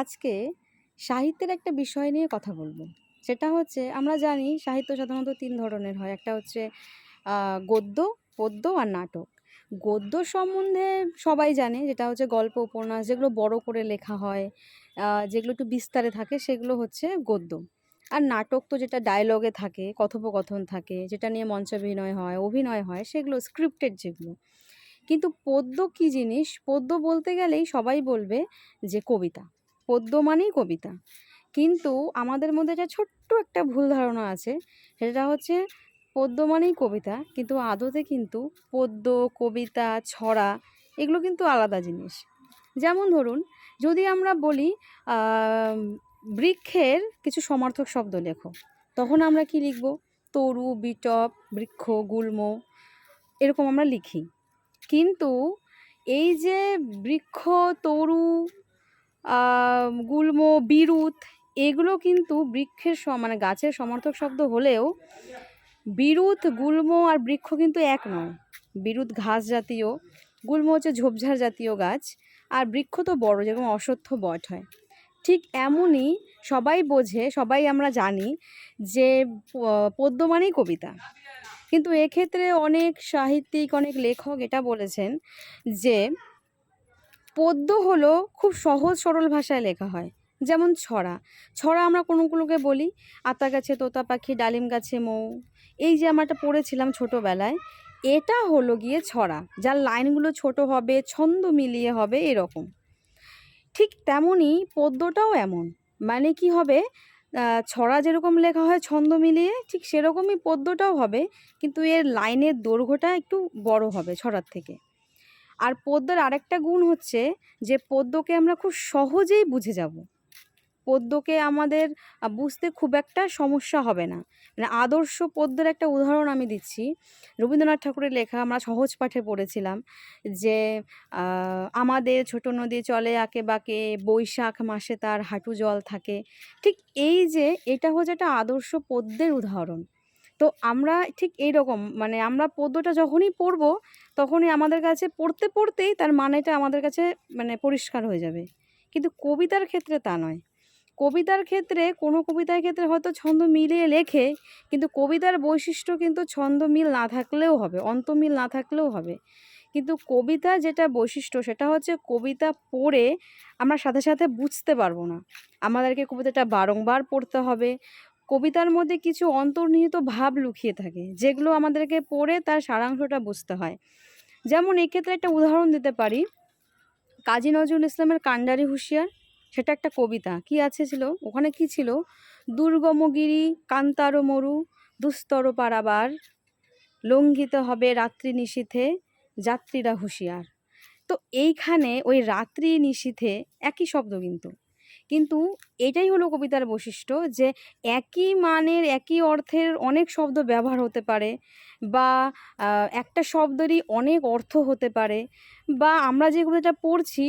আজকে সাহিত্যের একটা বিষয় নিয়ে কথা বলবো। সেটা হচ্ছে আমরা জানি সাহিত্য সাধারণত ৩ ধরনের হয়। একটা হচ্ছে গদ্য, পদ্য আর নাটক। গদ্য সম্বন্ধে সবাই জানে, যেটা হচ্ছে গল্প, উপন্যাস যেগুলো বড় করে লেখা হয়, যেগুলো একটু বিস্তারে থাকে সেগুলো হচ্ছে গদ্য। আর নাটক তো যেটা ডায়ালগে থাকে, কথোপকথন থাকে, যেটা নিয়ে মঞ্চাভিনয় হয়, অভিনয় হয় সেগুলো স্ক্রিপ্টেড যেগুলো। কিন্তু পদ্য কী জিনিস? পদ্য বলতে গেলেই সবাই বলবে যে কবিতা। পদ্য মানেই কবিতা। কিন্তু আমাদের মধ্যে একটা ছোট্ট একটা ভুল ধারণা আছে। সেটা হচ্ছে পদ্য মানেই কবিতা। কিন্তু আদতে কিন্তু পদ্য, কবিতা, ছড়া এগুলো কিন্তু আলাদা জিনিস। যেমন ধরুন, যদি আমরা বলি আম বৃক্ষের কিছু সমার্থক শব্দ লেখো, তখন আমরা কি লিখব? তরু, বিটপ, বৃক্ষ, গুল্ম এরকম আমরা লিখি। কিন্তু এই যে বৃক্ষ, তরু, গুল্ম, বিরুৎ এগুলো কিন্তু বৃক্ষের মানে গাছের সমার্থক শব্দ হলেও বিরুৎ, গুল্ম আর বৃক্ষ কিন্তু এক নয়। বিরুৎ ঘাস জাতীয়, গুল্ম হচ্ছে ঝোপঝাড় জাতীয় গাছ, আর বৃক্ষ তো বড়, যেরকম অশ্বত্থ বট হয়। ঠিক এমনই সবাই বোঝে, সবাই আমরা জানি যে পদ্য মানেই কবিতা। কিন্তু এক্ষেত্রে অনেক সাহিত্যিক, অনেক লেখক এটা বলেছেন যে পদ্য হলো খুব সহজ সরল ভাষায় লেখা হয়। যেমন ছড়া। ছড়া আমরা কোনগুলোকে বলি? আতা গাছে তোতা পাখি, ডালিম গাছে মৌ। এই যে আমরা একটা পড়েছিলাম ছোটোবেলায়, এটা হলো গিয়ে ছড়া, যার লাইনগুলো ছোট হবে, ছন্দ মিলিয়ে হবে এরকম। ঠিক তেমনই পদ্যটাও এমন। মানে কি হবে, ছড়া যেরকম লেখা হয় ছন্দ মিলিয়ে, ঠিক সেরকমই পদ্যটাও হবে, কিন্তু এর লাইনের দৈর্ঘ্যটা একটু বড় হবে ছড়ার থেকে। আর পদ্যের আরেকটা গুণ হচ্ছে যে পদ্যকে আমরা খুব সহজেই বুঝে যাব। পদ্যকে আমাদের বুঝতে খুব একটা সমস্যা হবে না। মানে আদর্শ পদ্যের একটা উদাহরণ আমি দিচ্ছি। রবীন্দ্রনাথ ঠাকুরের লেখা আমরা সহজ পাঠে পড়েছিলাম যে আমাদের ছোট নদী চলে আঁকে বাঁকে, বৈশাখ মাসে তার হাঁটু জল থাকে। ঠিক এই যে এটা হচ্ছে একটা আদর্শ পদ্যের উদাহরণ। তো আমরা ঠিক এইরকম, মানে আমরা পদ্যটা যখনই পড়ব তখনই আমাদের কাছে পড়তে পড়তেই তার মানেটা আমাদের কাছে মানে পরিষ্কার হয়ে যাবে। কিন্তু কবিতার ক্ষেত্রে তা নয়। কবিতার ক্ষেত্রে কোনো কবিতার ক্ষেত্রে হয়তো ছন্দ মিলিয়ে লেখে, কিন্তু কবিতার বৈশিষ্ট্য কিন্তু ছন্দ মিল না থাকলেও হবে, অন্তমিল না থাকলেও হবে। কিন্তু কবিতার যেটা বৈশিষ্ট্য সেটা হচ্ছে কবিতা পড়ে আমরা সাথে সাথে বুঝতে পারবো না। আমাদেরকে কবিতাটা বারংবার পড়তে হবে। কবিতার মধ্যে কিছু অন্তর্নিহিত ভাব লুকিয়ে থাকে, যেগুলো আমাদেরকে পড়ে তার সারাংশটা বুঝতে হয়। যেমন এক্ষেত্রে একটা উদাহরণ দিতে পারি, কাজী নজরুল ইসলামের কান্ডারি হুঁশিয়ার। সেটা একটা কবিতা। কি আছে ছিল ওখানে? কি ছিল? দুর্গম গিরি কান্তার মরু, দুস্তর পারাবার, লঙ্ঘিত হবে রাত্রি নিশীথে, যাত্রীরা হুঁশিয়ার। তো এইখানে ওই রাত্রি নিশীথে একই শব্দ কিন্তু। কিন্তু এটাই হলো কবিতার বৈশিষ্ট্য যে একই মানের, একই অর্থের অনেক শব্দ ব্যবহার হতে পারে, বা একটা শব্দেরই অনেক অর্থ হতে পারে। বা আমরা যে কবিতাটা পড়ছি,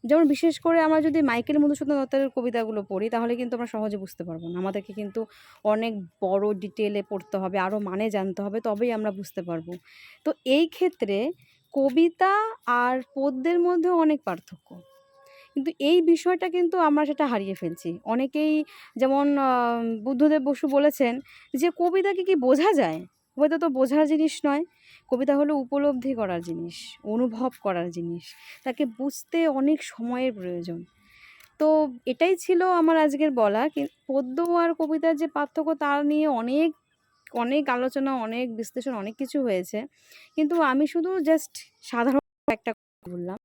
যেমন বিশেষ করে আমরা যদি মাইকেল মধুসূদন দত্তের কবিতাগুলো পড়ি তাহলে কিন্তু আমরা সহজে বুঝতে পারবো না। আমাদেরকে কিন্তু অনেক বড় ডিটেলে পড়তে হবে, আরও মানে জানতে হবে, তবেই আমরা বুঝতে পারবো। তো এই ক্ষেত্রে কবিতা আর পদ্যের মধ্যেও অনেক পার্থক্য। কিন্তু এই বিষয়টা কিন্তু আমরা সেটা হারিয়ে ফেলছি। অনেকেই, যেমন বুদ্ধদেব বসু বলেছেন যে কবিতাকে কি বোঝা যায়? কবিতা তো বোঝার জিনিস নয়। কবিতা হলো উপলব্ধি করার জিনিস, অনুভব করার জিনিস। তাকে বুঝতে অনেক সময়ের প্রয়োজন। তো এটাই ছিল আমার আজকের বলা। পদ্য আর কবিতার যে পার্থক্য তা নিয়ে অনেক, অনেক আলোচনা, অনেক বিশ্লেষণ, অনেক কিছু হয়েছে। কিন্তু আমি শুধু জাস্ট সাধারণ একটা কথা বললাম।